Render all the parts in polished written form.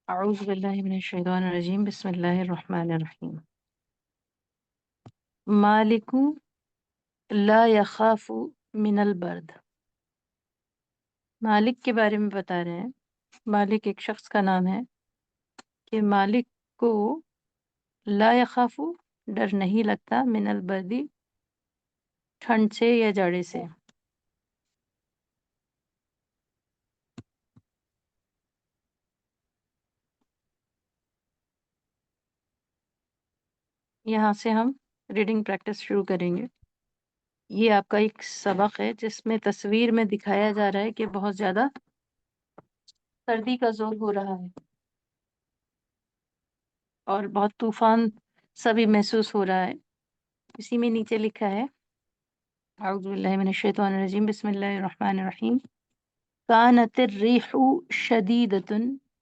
اعوذ باللہ من الشیطان الرجیم بسم اللہ الرحمن الرحیم مالک لا یخاف من البرد۔ مالک کے بارے میں بتا رہے ہیں، مالک ایک شخص کا نام ہے کہ مالک کو لا یخاف ڈر نہیں لگتا من البردی ٹھنڈ سے یا جاڑے سے۔ یہاں سے ہم ریڈنگ پریکٹس شروع کریں گے۔ یہ آپ کا ایک سبق ہے جس میں تصویر میں دکھایا جا رہا ہے کہ بہت زیادہ سردی کا زور ہو رہا ہے اور بہت طوفان سا بھی محسوس ہو رہا ہے۔ اسی میں نیچے لکھا ہے اعوذ باللہ من الشیطان الرجیم بسم اللہ الرحمن الرحیم كانت الريح شديدة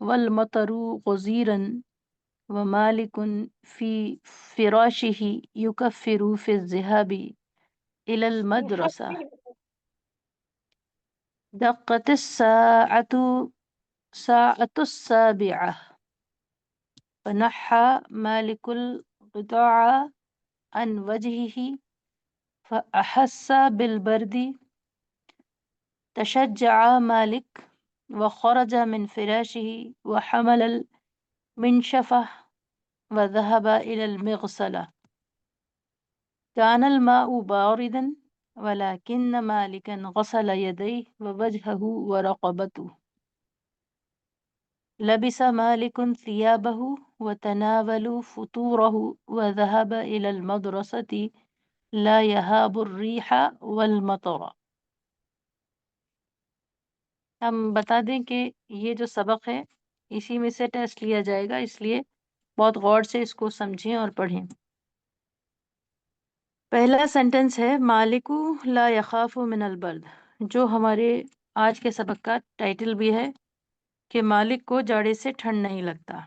والمطر غزيرا ومالك في فراشه يكفر في الذهاب إلى المدرسة دقت الساعة السابعة فنحى مالك القطاع عن وجهه فأحس بالبرد تشجع مالك وخرج من فراشه وحمل المنشفة وذهب إلى المغسلة كان الماء باردا ولكن مالكا غسل يديه ووجهه ورقبته لبس مالك ثيابه وتناول فطوره وذهب إلى المدرسة لا يهاب الريح والمطر۔ ہم بتا دیں کہ یہ جو سبق ہے اسی میں سے ٹیسٹ لیا جائے گا، اس لیے بہت غور سے اس کو سمجھیں اور پڑھیں۔ پہلا سینٹنس ہے مالکو لا یخاف من البرد، جو ہمارے آج کے سبق کا ٹائٹل بھی ہے کہ مالک کو جاڑے سے ٹھنڈ نہیں لگتا۔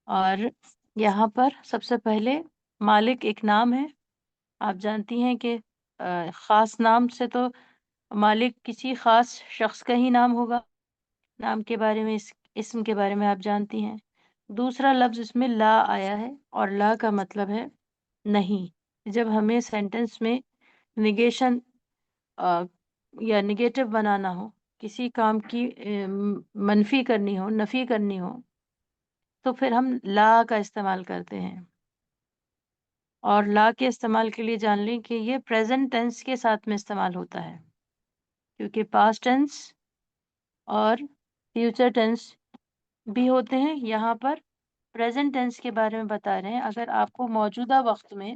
اور یہاں پر سب سے پہلے مالک ایک نام ہے، آپ جانتی ہیں کہ خاص نام سے تو مالک کسی خاص شخص کا ہی نام ہوگا، نام کے بارے میں اسم کے بارے میں آپ جانتی ہیں۔ دوسرا لفظ اس میں لا آیا ہے اور لا کا مطلب ہے نہیں۔ جب ہمیں سینٹنس میں نگیشن یا نگیٹو بنانا ہو، کسی کام کی منفی کرنی ہو، نفی کرنی ہو، تو پھر ہم لا کا استعمال کرتے ہیں۔ اور لا کے استعمال کے لیے جان لیں کہ یہ پریزنٹ ٹینس کے ساتھ میں استعمال ہوتا ہے، کیونکہ پاسٹ ٹینس اور فیوچر ٹینس بھی ہوتے ہیں۔ یہاں پر پریزنٹ ٹینس کے بارے میں بتا رہے ہیں، اگر آپ کو موجودہ وقت میں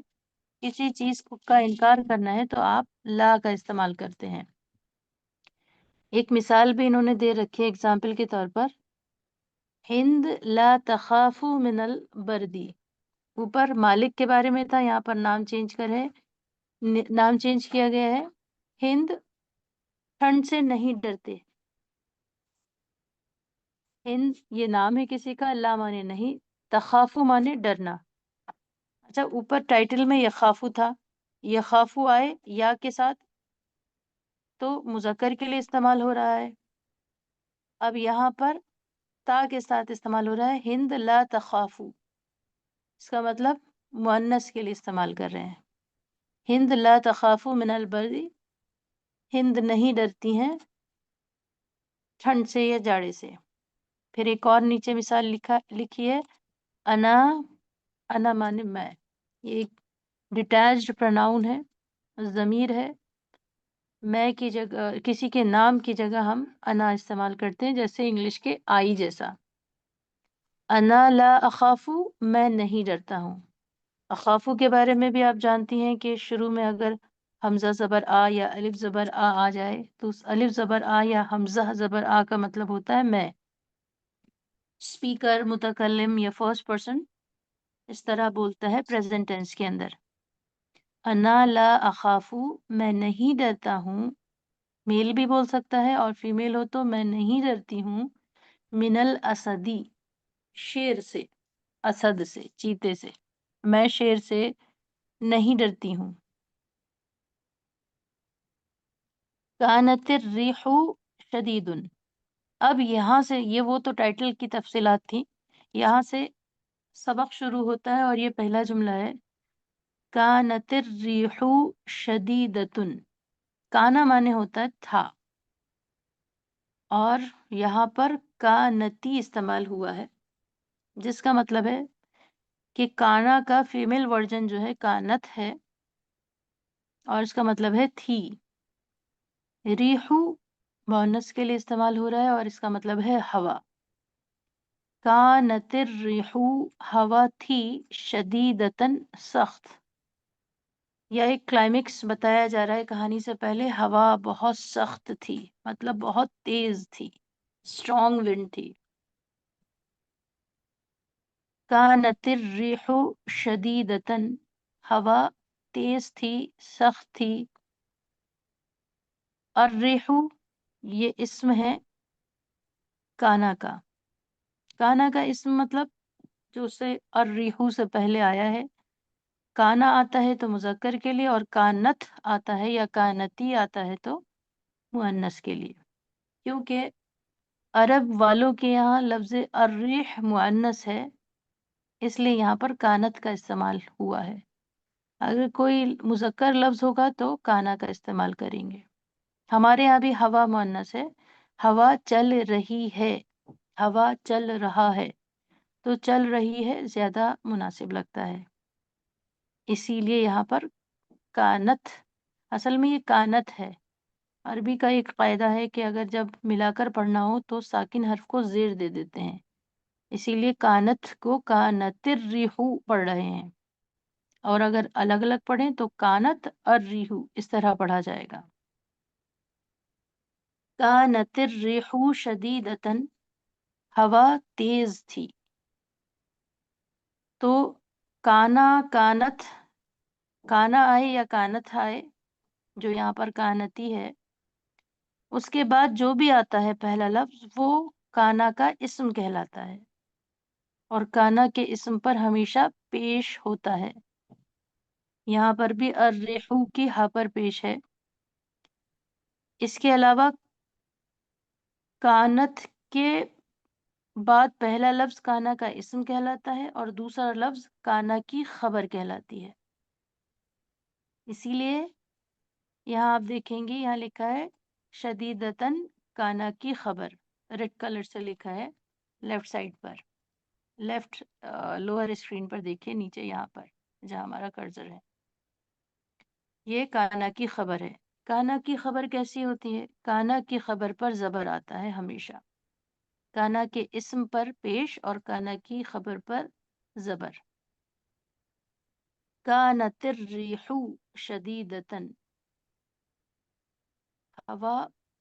کسی چیز کا انکار کرنا ہے تو آپ لا کا استعمال کرتے ہیں۔ ایک مثال بھی انہوں نے دے رکھی ہے اگزامپل کے طور پر، ہند لا تخاف من البردی۔ اوپر مالک کے بارے میں تھا، یہاں پر نام چینج کر ہے، نام چینج کیا گیا ہے، ہند ٹھنڈ سے نہیں ڈرتے۔ ہند یہ نام ہے کسی کا، لا مانے نہیں، تخافو مانے ڈرنا۔ اچھا، اوپر ٹائٹل میں یخافو تھا، یخافو آئے یا کے ساتھ تو مذکر کے لیے استعمال ہو رہا ہے، اب یہاں پر تا کے ساتھ استعمال ہو رہا ہے، ہند لا تخافو، اس کا مطلب مؤنث کے لیے استعمال کر رہے ہیں۔ ہند لا تخافو من البردی، ہند نہیں ڈرتی ہیں ٹھنڈ سے یا جاڑے سے۔ پھر ایک اور نیچے مثال لکھی ہے، انا مانے میں، یہ ایک ڈیٹیچڈ پروناؤن ہے، ضمیر ہے، میں کی جگہ کسی کے نام کی جگہ ہم انا استعمال کرتے ہیں، جیسے انگلش کے آئی جیسا۔ انا لا اخافو، میں نہیں ڈرتا ہوں۔ اخافو کے بارے میں بھی آپ جانتی ہیں کہ شروع میں اگر حمزہ زبر آ یا الف زبر آ جائے تو اس الف زبر آ یا حمزہ زبر آ کا مطلب ہوتا ہے میں۔ اسپیکر، متکلم یا فرسٹ پرسن اس طرح بولتا ہے پریزنٹ ٹینس کے اندر۔ انا لا اخافو، میں نہیں ڈرتا ہوں، میل بھی بول سکتا ہے اور فیمیل ہو تو میں نہیں ڈرتی ہوں، من الاسدی، شیر سے، اسد سے، چیتے سے، میں شیر سے نہیں ڈرتی ہوں۔ کانت الریح شدید، اب یہاں سے یہ وہ تو ٹائٹل کی تفصیلات تھی، یہاں سے سبق شروع ہوتا ہے اور یہ پہلا جملہ ہے کانت الریح شدیدتن. کانا مانے ہوتا ہے تھا، اور یہاں پر کانتی استعمال ہوا ہے جس کا مطلب ہے کہ کانا کا فیمیل ورژن جو ہے کانت ہے اور اس کا مطلب ہے تھی. ریحو مؤنث کے لیے استعمال ہو رہا ہے اور اس کا مطلب ہے ہوا. کانت الریح ہوا تھی شدیدتن سخت. یا ایک کلائمیکس بتایا جا رہا ہے کہانی سے پہلے، ہوا بہت سخت تھی مطلب بہت تیز تھی، اسٹرانگ ونڈ تھی. کانت الریح شدیدتن، ہوا تیز تھی، سخت تھی. الریح یہ اسم ہے کانا کا. کانا کا اسم مطلب جو سے الریح سے پہلے آیا ہے. کانا آتا ہے تو مذکر کے لیے، اور کانت آتا ہے یا کانتی آتا ہے تو مؤنث کے لیے، کیونکہ عرب والوں کے یہاں لفظ الریح مؤنث ہے، اس لیے یہاں پر کانت کا استعمال ہوا ہے. اگر کوئی مذکر لفظ ہوگا تو کانا کا استعمال کریں گے. ہمارے یہاں بھی ہوا مؤنث ہے، ہوا چل رہی ہے، ہوا چل رہا ہے، تو چل رہی ہے زیادہ مناسب لگتا ہے، اسی لیے یہاں پر کانت. اصل میں یہ کانت ہے. عربی کا ایک قاعدہ ہے کہ اگر جب ملا کر پڑھنا ہو تو ساکن حرف کو زیر دے دیتے ہیں، اسی لیے کانت کو کانت الریح پڑھ رہے ہیں، اور اگر الگ الگ پڑھیں تو کانت الریح اس طرح پڑھا جائے گا. کانت الریح شدیدتن، ہوا تیز تھی. تو کانا، کانت، کانا آئے یا کانت آئے، جو یہاں پر کانتی ہے، اس کے بعد جو بھی آتا ہے پہلا لفظ وہ کانا کا اسم کہلاتا ہے، اور کانا کے اسم پر ہمیشہ پیش ہوتا ہے. یہاں پر بھی الریحو کی ہا پر پیش ہے. اس کے علاوہ کانت کے بعد پہلا لفظ کانا کا اسم کہلاتا ہے اور دوسرا لفظ کانا کی خبر کہلاتی ہے. اسی لیے یہاں آپ دیکھیں گے یہاں لکھا ہے شدیدتن کانا کی خبر، ریڈ کلر سے لکھا ہے لیفٹ سائڈ پر، لیفٹ لوور اسکرین پر دیکھیے نیچے یہاں پر جہاں ہمارا کرسر ہے، یہ کانا کی خبر ہے. کانا کی خبر کیسی ہوتی ہے؟ کانا کی خبر پر زبر آتا ہے ہمیشہ، کانا کے اسم پر پیش اور کانا کی خبر پر زبر. کانت الریح شدیدتن، ہوا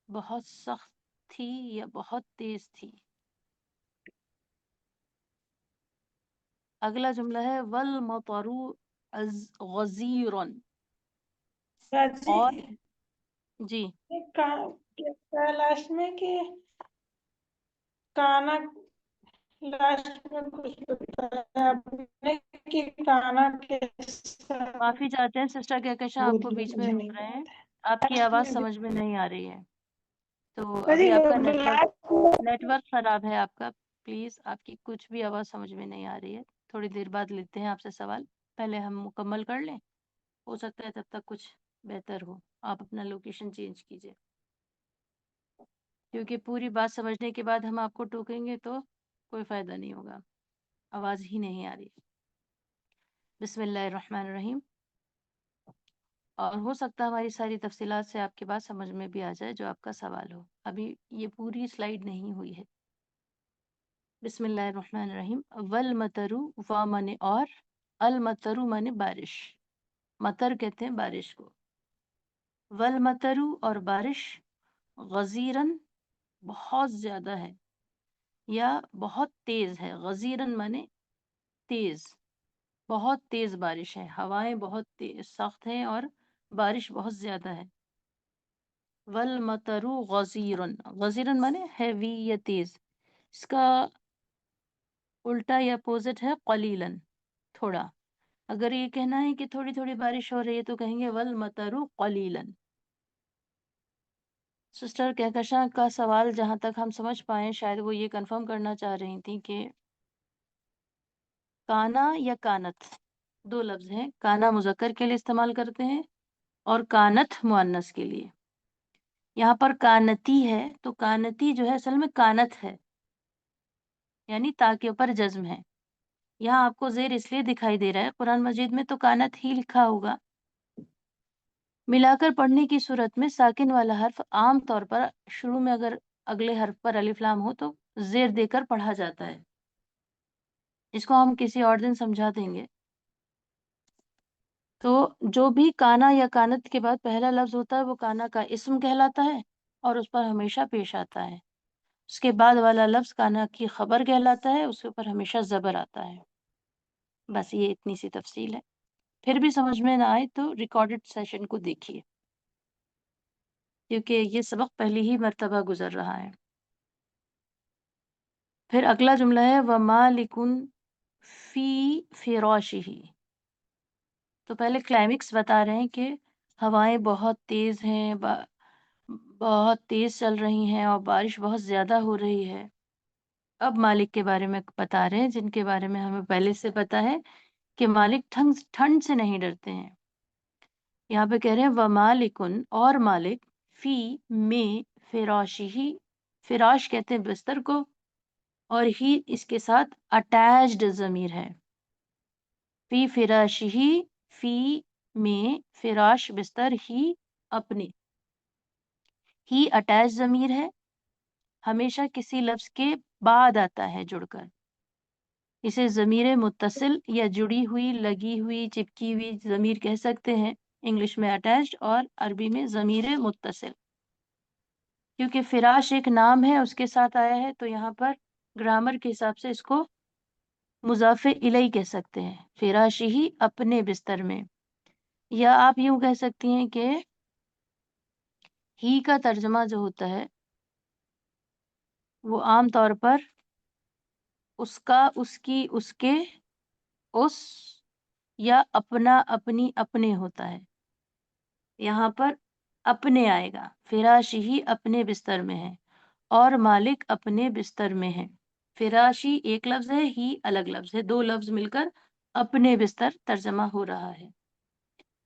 بہت سخت تھی یا بہت تیز تھی. اگلا جملہ ہے والمطر غزیر. جی اور جی لاسٹ میں کہ کانا لاسٹ میں کچھ بتایا آپ نے کہ کانا کے معافی چاہتے ہیں سسٹر کہکشاں، آپ کو بولیے، بیچ میں مجھے نہیں روک رہے ہیں، یاد آپ کی ہے آواز لاسٹ سمجھ میں نہیں آ رہی ہے. تو میں ابھی آپ کا لاسٹ نیٹ ورک خراب ہے آپ کا، پلیز آپ کی کچھ بھی آواز سمجھ میں نہیں آ رہی ہے. تھوڑی دیر بعد لیتے ہیں آپ سے سوال، پہلے ہم مکمل کر لیں، ہو سکتا ہے تب تک کچھ بہتر ہو. آپ اپنا لوکیشن چینج کیجیے، کیونکہ پوری بات سمجھنے کے بعد ہم آپ کو ٹوکیں گے تو کوئی فائدہ نہیں ہوگا، آواز ہی نہیں آ رہی. بسم اللہ الرحمن الرحیم. اور ہو سکتا ہے ہماری ساری تفصیلات سے آپ کے بات سمجھ میں بھی آ جائے جو آپ کا سوال ہو. ابھی یہ پوری سلائیڈ نہیں ہوئی ہے. بسم اللہ الرحمن الرحیم. والمطر وا مانے اور، المطر مانے بارش، مطر کہتے ہیں بارش کو. والمطر اور بارش، غزیرن بہت زیادہ ہے یا بہت تیز ہے. غزیرن مانے تیز، بہت تیز بارش ہے، ہوائیں بہت تیز سخت ہیں اور بارش بہت زیادہ ہے. والمطر غزیرن، غزیرن مانے ہیوی یا تیز. اس کا الٹا یا اپوزٹ ہے قلیلن، تھوڑا. اگر یہ کہنا ہے کہ تھوڑی تھوڑی بارش ہو رہی ہے تو کہیں گے والمطر قلیلن. سسٹر کہکشاں کا سوال جہاں تک ہم سمجھ پائیں شاید وہ یہ کنفرم کرنا چاہ رہی تھیں کہ کانا یا کانت دو لفظ ہیں، کانا مذکر کے لیے استعمال کرتے ہیں اور کانت مؤنث کے لیے. یہاں پر کانتی ہے تو کانتی جو ہے اصل میں کانت ہے، یعنی تا کے اوپر جزم ہے. یہاں آپ کو زیر اس لیے دکھائی دے رہا ہے، قرآن مجید میں تو کانت ہی لکھا ہوگا. ملا کر پڑھنے کی صورت میں ساکن والا حرف عام طور پر شروع میں اگر اگلے حرف پر الف لام ہو تو زیر دے کر پڑھا جاتا ہے. اس کو ہم کسی اور دن سمجھا دیں گے. تو جو بھی کانا یا کانت کے بعد پہلا لفظ ہوتا ہے وہ کانا کا اسم کہلاتا ہے اور اس پر ہمیشہ پیش آتا ہے. اس کے بعد والا لفظ کانا کی خبر کہلاتا ہے، اس کے اوپر ہمیشہ زبر آتا ہے. بس یہ اتنی سی تفصیل ہے. پھر بھی سمجھ میں نہ آئے تو ریکارڈڈ سیشن کو دیکھیے، کیونکہ یہ سبق پہلی ہی مرتبہ گزر رہا ہے. پھر اگلا جملہ ہے وَمَالِكٌ فِي فِرَاشِهِ. تو پہلے کلائمیکس بتا رہے ہیں کہ ہوائیں بہت تیز ہیں، بہت تیز چل رہی ہیں اور بارش بہت زیادہ ہو رہی ہے. اب مالک کے بارے میں بتا رہے ہیں جن کے بارے میں ہمیں پہلے سے پتا ہے کہ مالک ٹھنڈ سے نہیں ڈرتے ہیں. یہاں پہ کہہ رہے ہیں وَمَالِكٌ اور مالک فی میں فراشی، فراش کہتے ہیں بستر کو، اور ہی اس کے ساتھ اٹیچڈ ضمیر ہے. فی فراشی، فی میں فراش بستر، ہی اپنے، ہی اٹیچ ضمیر ہے، ہمیشہ کسی لفظ کے بعد آتا ہے جڑ کر. اسے ضمیر متصل یا جڑی ہوئی، لگی ہوئی، چپکی ہوئی ضمیر کہہ سکتے ہیں. انگلش میں اٹیچڈ اور عربی میں ضمیر متصل. کیونکہ فراش ایک نام ہے اس کے ساتھ آیا ہے تو یہاں پر گرامر کے حساب سے اس کو مضاف الیہ کہہ سکتے ہیں. فراشی ہی اپنے بستر میں، یا آپ یوں کہہ سکتی ہیں کہ ہی کا ترجمہ جو ہوتا ہے وہ عام طور پر اس کا، اس کی، اس کے، اس، یا اپنا، اپنی، اپنے ہوتا ہے. یہاں پر اپنے آئے گا. فراشی ہی اپنے بستر میں ہے اور مالک اپنے بستر میں ہے. فراشی ایک لفظ ہے، ہی الگ لفظ ہے، دو لفظ مل کر اپنے بستر ترجمہ ہو رہا ہے.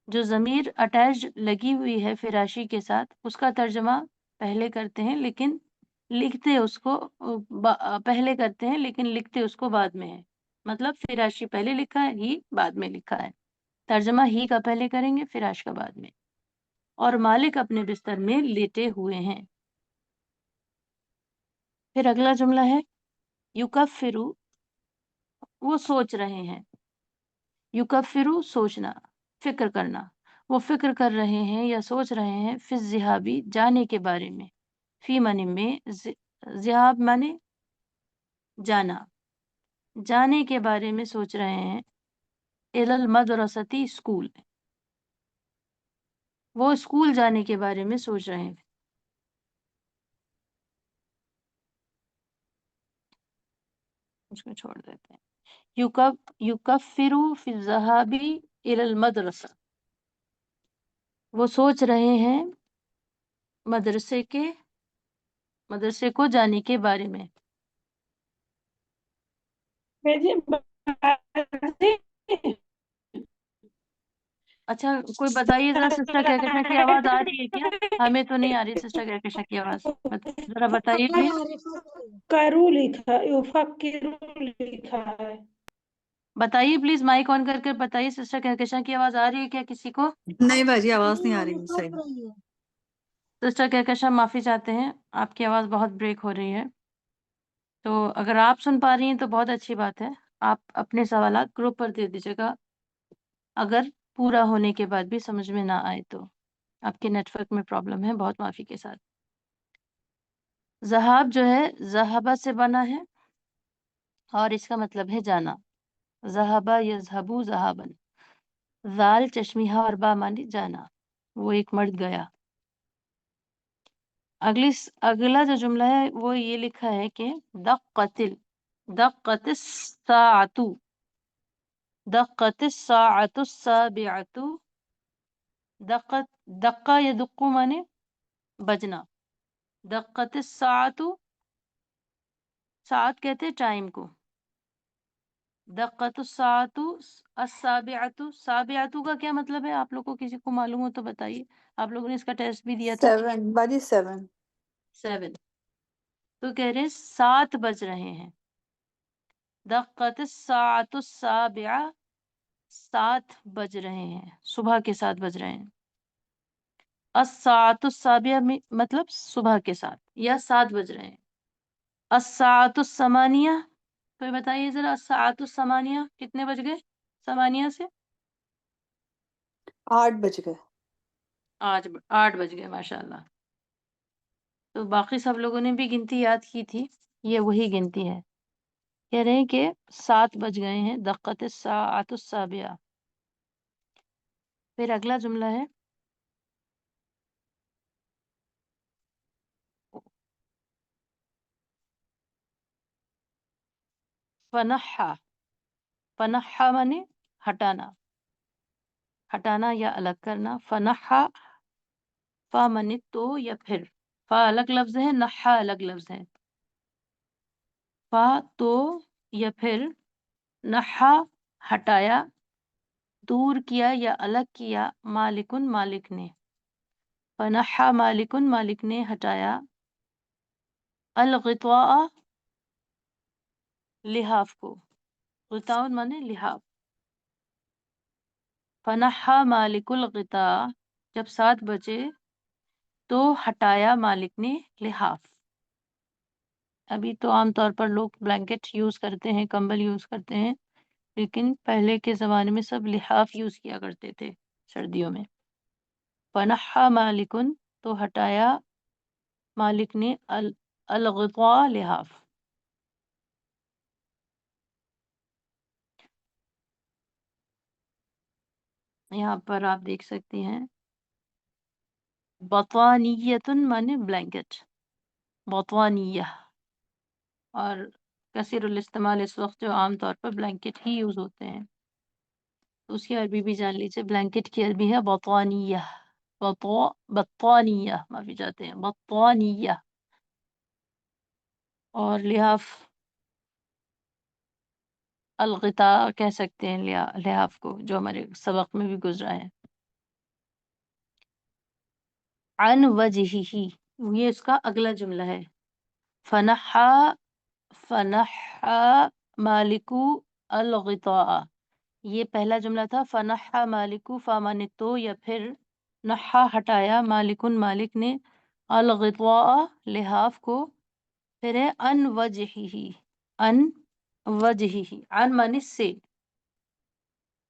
جو ضمیر اٹیچ لگی ہوئی ہے فراشی کے ساتھ اس کا ترجمہ پہلے کرتے ہیں لیکن لکھتے اس کو پہلے کرتے ہیں لیکن لکھتے اس کو بعد میں ہے. مطلب فراشی پہلے لکھا ہے، ہی بعد میں لکھا ہے. ترجمہ ہی کا پہلے کریں گے، فراش کا بعد میں. اور مالک اپنے بستر میں لیٹے ہوئے ہیں. پھر اگلا جملہ ہے یکفرو، وہ سوچ رہے ہیں. یکفرو سوچنا، فکر کرنا. وہ فکر کر رہے ہیں یا سوچ رہے ہیں فی الذہابی جانے کے بارے میں. فی معنی میں، ذہاب معنی جانا، جانے کے بارے میں سوچ رہے ہیں. الی المدرستی اسکول، وہ اسکول جانے کے بارے میں سوچ رہے ہیں. اس کو چھوڑ دیتے ہیں. یکفرو فی الذہابی الی المدرسہ، وہ سوچ رہے ہیں مدرسے کو جانے کے بارے میں. اچھا کوئی بتائیے ذرا سسٹر کہکشاں کی آواز آ رہی ہے کیا؟ ہمیں تو نہیں آ رہی سسٹر کہکشاں کی آواز. ذرا بتائیے پلیز. کرو لکھا، یفکرو لکھا ہے. بتائیے پلیز، مائک آن کر کے بتائیے سسٹر کہکشاں کی آواز آ رہی ہے کیا کسی کو؟ نہیں باجی آواز نہیں آ رہی صحیح. سسٹر کہکشاں معافی چاہتے ہیں، آپ کی آواز بہت بریک ہو رہی ہے. تو اگر آپ سن پا رہی ہیں تو بہت اچھی بات ہے. آپ اپنے سوالات گروپ پر دے دیجیے گا، اگر پورا ہونے کے بعد بھی سمجھ میں نہ آئے تو. آپ کے نیٹ ورک میں پرابلم ہے، بہت معافی کے ساتھ. ذہاب جو ہے ذہبہ سے بنا ہے اور اس کا مطلب ہے جانا. ذہبہ یذہبو ذہابن. ذال چشمیہ اور با مانی جانا، وہ ایک مرد گیا. اگلا جو جملہ ہے وہ یہ لکھا ہے کہ دقت الساعۃ، دقت الساعۃ السابعۃ. دقہ یدق مانے بجنا، دقت الساعۃ، ساعت کہتے ٹائم کو. دقت الساعۃ السابعۃ، سابعۃ کا کیا مطلب ہے؟ آپ لوگ کو کسی کو معلوم ہو تو بتائیے. آپ لوگوں نے اس کا ٹیسٹ بھی دیا تھا. 7 باجی 7. 7. تو کہہ رہے ہیں 7 بج رہے ہیں. دقت الساعۃ السابعہ، 7 بج رہے ہیں، صبح کے 7 بج رہے ہیں. الساعۃ السابعہ مطلب صبح کے 7 یا 7 بج رہے ہیں. الساعۃ الثمانیہ، تو بتائیے ذرا الساعۃ الثمانیہ کتنے بج گئے؟ ثمانیہ سے 8 بج گئے. 8 بج گئے. ماشاء اللہ. تو باقی سب لوگوں نے بھی گنتی یاد کی تھی، یہ وہی گنتی ہے. کہہ رہے ہیں کہ 7 بج گئے ہیں. دقت الساعۃ السابعہ. پھر اگلا جملہ ہے فنحا. فنحا مانے ہٹانا، ہٹانا یا الگ کرنا. فنحا، فا مانے تو یا پھر. فا الگ لفظ ہے، نحا الگ لفظ ہے. فا تو یا پھر، نحا ہٹایا، دور کیا یا الگ کیا، مالکن مالک نے. فنحا مالکن، مالک نے ہٹایا، الغطاء لحاف کو. غطاء مانے لحاف. فنحا مالک الغطاء، جب 7 بجے تو ہٹایا مالک نے لحاف. ابھی تو عام طور پر لوگ بلینکٹ یوز کرتے ہیں، کمبل یوز کرتے ہیں، لیکن پہلے کے زمانے میں سب لحاف یوز کیا کرتے تھے سردیوں میں. فنحا مالکن، تو ہٹایا مالک نے الغطاء لحاف. یہاں پر آپ دیکھ سکتی ہیں بطانیتن مانے بلینکٹ، بطانیہ. اور کثیر الاستعمال اس وقت جو عام طور پر بلینکٹ ہی یوز ہوتے ہیں. تو اس کی عربی بھی جان لیجیے. بلینکٹ کی عربی ہے بطانیہ. بطانیہ معافی چاہتے ہیں، بطانیہ. اور لحاف الغطاء کہہ سکتے ہیں لحاف کو، جو ہمارے سبق میں بھی گزرا ہے. عن وجہہ، یہ اس کا اگلا جملہ ہے. فنحا، فنحا مالکو الغطاء، یہ پہلا جملہ تھا. فنحا مالکو، فامانے تو یا پھر، نحا ہٹایا، مالکن مالک نے، الغطاء لحاف کو. پھر ہے ان وجہہ، ان وجہہ. ان مانے سے،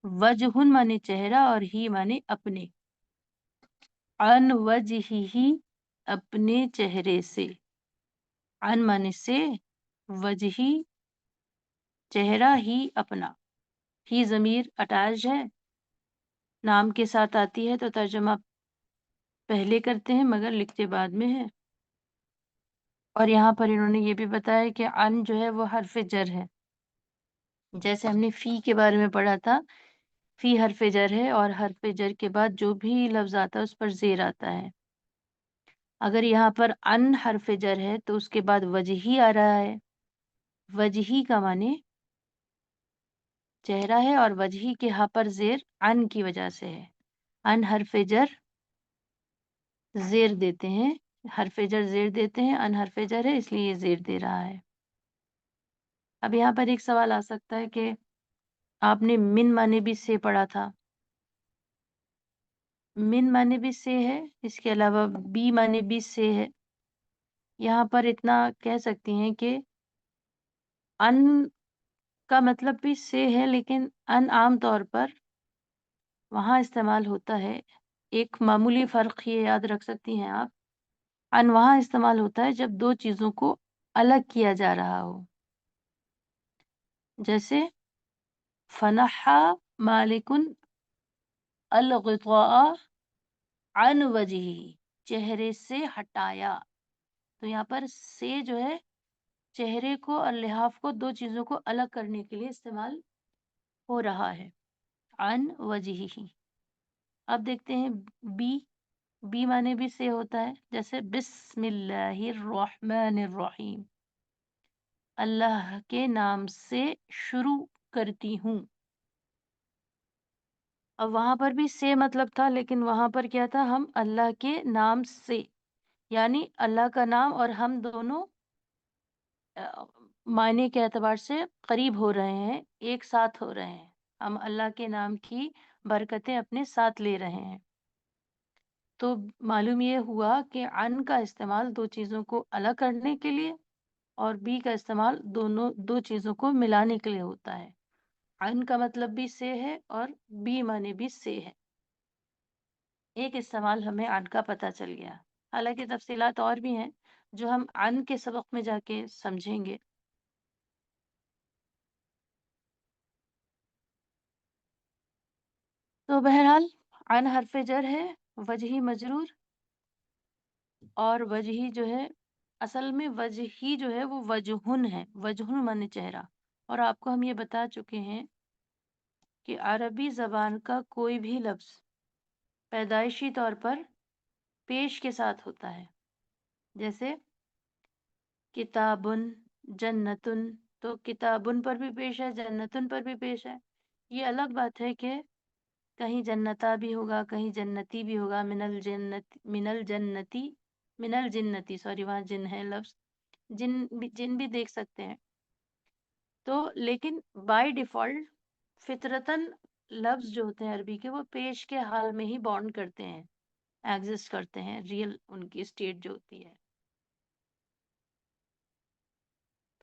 وجہ مانے چہرہ، اور ہی مانے اپنے. ان وجہہ، اپنے چہرے سے. ان مانے سے، وجہی چہرہ، ہی اپنا. ہی ضمیر اٹیچ ہے، نام کے ساتھ آتی ہے تو ترجمہ پہلے کرتے ہیں مگر لکھتے بعد میں ہے. اور یہاں پر انہوں نے یہ بھی بتایا کہ ان جو ہے وہ حرف جر ہے. جیسے ہم نے فی کے بارے میں پڑھا تھا، فی حرف جر ہے، اور حرف جر کے بعد جو بھی لفظ آتا ہے اس پر زیر آتا ہے. اگر یہاں پر ان حرف جر ہے تو اس کے بعد وجہی آ رہا ہے. وجہی کا معنی چہرہ ہے، اور وجہی کے ہاں پر زیر ان کی وجہ سے ہے. ان حرف جر زیر دیتے ہیں، حرف جر زیر دیتے ہیں. ان حرف جر ہے اس لیے یہ زیر دے رہا ہے. اب یہاں پر ایک سوال آ سکتا ہے کہ آپ نے من معنی بھی سے پڑھا تھا. من معنی بھی سے ہے، اس کے علاوہ بی معنی بھی سے ہے. یہاں پر اتنا کہہ سکتی ہیں کہ ان کا مطلب بھی سے ہے، لیکن ان عام طور پر وہاں استعمال ہوتا ہے. ایک معمولی فرق یہ یاد رکھ سکتی ہیں آپ، ان وہاں استعمال ہوتا ہے جب دو چیزوں کو الگ کیا جا رہا ہو. جیسے فنحا مالکن الغطاء عن وجہہ، چہرے سے ہٹایا. تو یہاں پر سے جو ہے چہرے کو اور لحاف کو، دو چیزوں کو الگ کرنے کے لیے استعمال ہو رہا ہے. عن وجہہ. اب دیکھتے ہیں بی. بی معنی بھی سے ہوتا ہے، جیسے بسم اللہ الرحمن الرحیم، اللہ کے نام سے شروع کرتی ہوں. اب وہاں پر بھی سے مطلب تھا، لیکن وہاں پر کیا تھا، ہم اللہ کے نام سے، یعنی اللہ کا نام اور ہم دونوں معنی کے اعتبار سے قریب ہو رہے ہیں، ایک ساتھ ہو رہے ہیں، ہم اللہ کے نام کی برکتیں اپنے ساتھ لے رہے ہیں. تو معلوم یہ ہوا کہ ان کا استعمال دو چیزوں کو الگ کرنے کے لیے اور بی کا استعمال دو چیزوں کو ملانے کے لیے ہوتا ہے. ان کا مطلب بھی سے ہے اور بی معنی بھی سے ہے. ایک استعمال ہمیں ان کا پتہ چل گیا، حالانکہ تفصیلات اور بھی ہیں جو ہم ان کے سبق میں جا کے سمجھیں گے. تو بہرحال ان حرف جر ہے، وجہی مجرور، اور وجہی جو ہے اصل میں وجہی جو ہے وہ وجہن ہے، وجہن معنی چہرہ. اور آپ کو ہم یہ بتا چکے ہیں کہ عربی زبان کا کوئی بھی لفظ پیدائشی طور پر پیش کے ساتھ ہوتا ہے، جیسے کتابن، جنتن. تو کتابن پر بھی پیش ہے، جنتن پر بھی پیش ہے. یہ الگ بات ہے کہ کہیں جنتا بھی ہوگا، کہیں جنتی بھی ہوگا، من الجنتی، سوری وہاں جن ہے لفظ، جن بھی دیکھ سکتے ہیں. تو لیکن بائی ڈیفالٹ فطرتاً لفظ جو ہوتے ہیں عربی کے وہ پیش کے حال میں ہی بانڈ کرتے ہیں، ایگزسٹ کرتے ہیں، ریئل ان کی اسٹیٹ جو ہوتی ہے.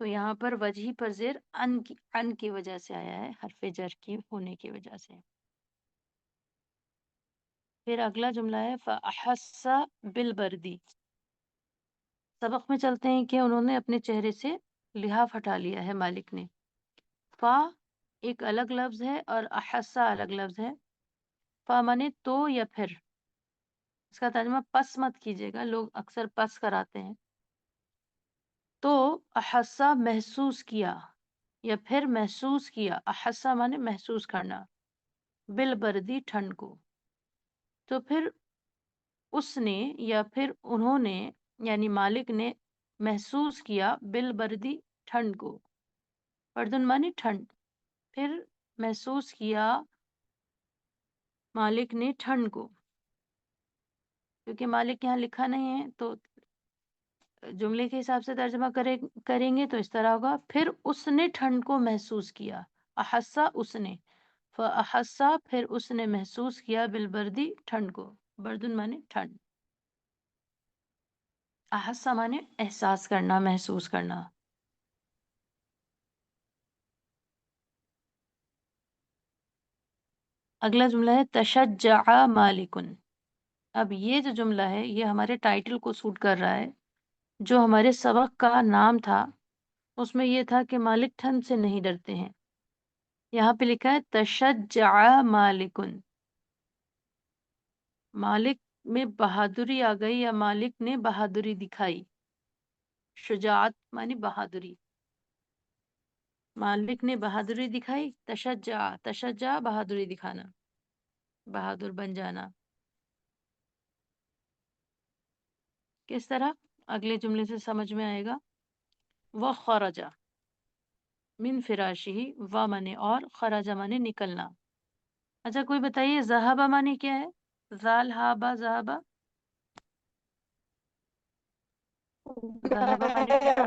تو یہاں پر وجہی پر زیر ان کی وجہ سے آیا ہے، حرف جر کی ہونے کی وجہ سے. پھر اگلا جملہ ہے فَأَحَسَّ بِالْبَرْدِ. سبق میں چلتے ہیں کہ انہوں نے اپنے چہرے سے لحاف ہٹا لیا ہے مالک نے. فا ایک الگ لفظ ہے اور احسا الگ لفظ ہے. فا مانے تو یا پھر، اس کا ترجمہ پس مت کیجیے گا، لوگ اکثر پس کراتے ہیں. تو احسا محسوس کیا یا پھر محسوس کیا، احسا مانے محسوس کرنا، بالبردی ٹھنڈ کو. تو پھر اس نے یا پھر انہوں نے یعنی مالک نے محسوس کیا بالبردی ٹھنڈ کو، بردن مانے ٹھنڈ. پھر محسوس کیا مالک نے ٹھنڈ کو، کیونکہ مالک یہاں لکھا نہیں ہے تو جملے کے حساب سے ترجمہ کریں گے تو اس طرح ہوگا. پھر اس نے ٹھنڈ کو محسوس کیا، احسا اس نے، فاحسا پھر اس نے محسوس کیا بالبردی ٹھنڈ کو، بردن مانے ٹھنڈ، احسا مانے احساس کرنا، محسوس کرنا. اگلا جملہ ہے تشجع مالکن. اب یہ جو جملہ ہے یہ ہمارے ٹائٹل کو سوٹ کر رہا ہے. جو ہمارے سبق کا نام تھا اس میں یہ تھا کہ مالک ٹھنڈ سے نہیں ڈرتے ہیں. یہاں پہ لکھا ہے تشجع مالکن، مالک میں بہادری آ گئی یا مالک نے بہادری دکھائی. شجاعت مانی بہادری، مالک نے بہادری دکھائی. تشجع بہادری دکھانا، بہادر بن جانا. کس طرح؟ اگلے جملے سے سمجھ میں آئے گا. وخرج من فراشہ، و مانے اور، خرج مانے نکلنا. اچھا کوئی بتائیے ذہبہ مانے کیا ہے؟ ذال ہابا ذہبہ، ذہبہ مانے گیا،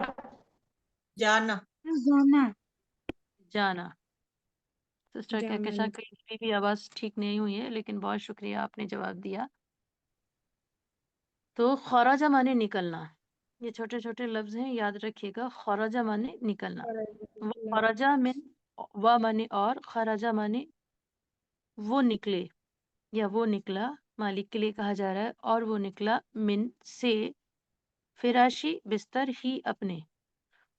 جانا. جانا. جانا. سسٹر جانا کہکشاں کی بھی آواز ٹھیک نہیں ہوئی ہے، لیکن بہت شکریہ آپ نے جواب دیا. تو خرج مانے نکلنا، یہ چھوٹے چھوٹے لفظ ہیں، یاد رکھیے گا. خرج مانے نکلنا، خرج من، و مانے اور، خرج مانے وہ نکلے یا وہ نکلا، مالک کے لیے کہا جا رہا ہے. اور وہ نکلا من سے، فراشی بستر ہی اپنے،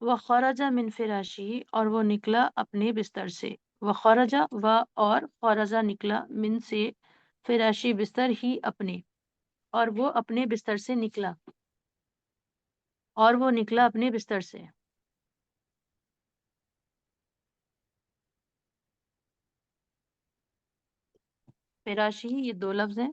وخرج من فراشی اور وہ نکلا اپنے بستر سے. وخرج و اور، خرج نکلا من سے، فراشی بستر ہی اپنے، اور وہ اپنے بستر سے نکلا، اور وہ نکلا اپنے بستر سے. فراشی یہ دو لفظ ہیں.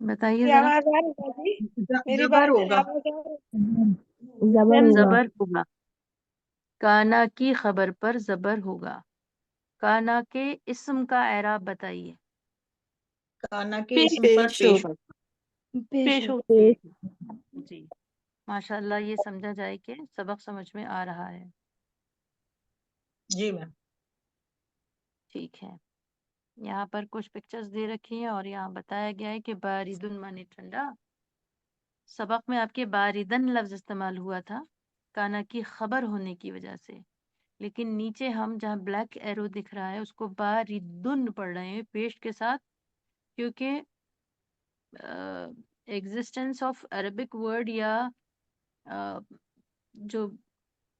بتائیے یہ ذرا. آواز آ رہی ہے جی؟ میری زبر بات ہوگا. آواز آ رہی ہے؟ زبر ہوگا. کانا کی خبر پر زبر ہوگا. کانا کے اسم کا اعراب بتائیے. کانا کے پیش اسم پر پیش پیش ہوگا. ہوگا. پیش ہوگا. جی ماشاء اللہ، یہ سمجھا جائے کہ سبق سمجھ میں آ رہا ہے. جی میم. ٹھیک ہے. یہاں پر کچھ پکچرز دے رکھی ہیں اور یہاں بتایا گیا ہے کہ باردن معنی ٹھنڈا. سبق میں آپ کے باردن لفظ استعمال ہوا تھا کانا کی خبر ہونے کی وجہ سے، لیکن نیچے ہم جہاں بلیک ایرو دکھ رہا ہے اس کو باردن پڑھ رہے ہیں پیش کے ساتھ، کیونکہ ایگزسٹنس آف عربک ورڈ یا جو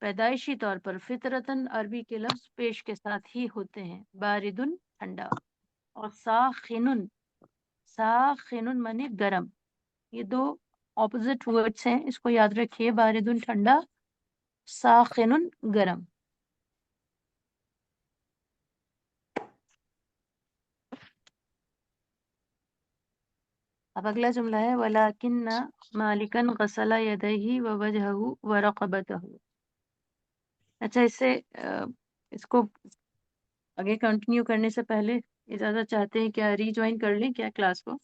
پیدائشی طور پر فطرتاً عربی کے لفظ پیش کے ساتھ ہی ہوتے ہیں. باردن ٹھنڈا، اور ساخنن، ساخنن معنی گرم. یہ دو اپوزٹ ورڈس ہیں، اس کو یاد رکھیے. باردن ٹھنڈا، ساخنن گرم. اب اگلا جملہ ہے وَلَكِنَّ مَالِكًا غَسَلَ يَدَيْهِ وَوَجْهَهُ وَرَقَبَتَهُ. اچھا، اس کو آگے کنٹینیو کرنے سے پہلے اجازت چاہتے ہیں کیا ری جوائن کر لیں کیا کلاس کو؟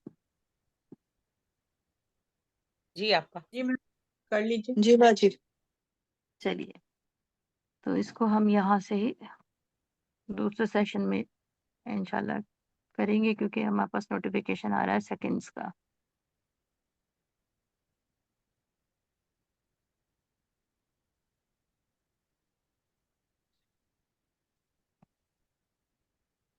جی آپ کا. جی میم کر لیجیے. جی باجی. چلیے، تو اس کو ہم یہاں سے ہی دوسرے سیشن میں انشاءاللہ کریں گے، کیونکہ ہمارے پاس نوٹیفیکیشن آ رہا ہے سیکنڈز کا.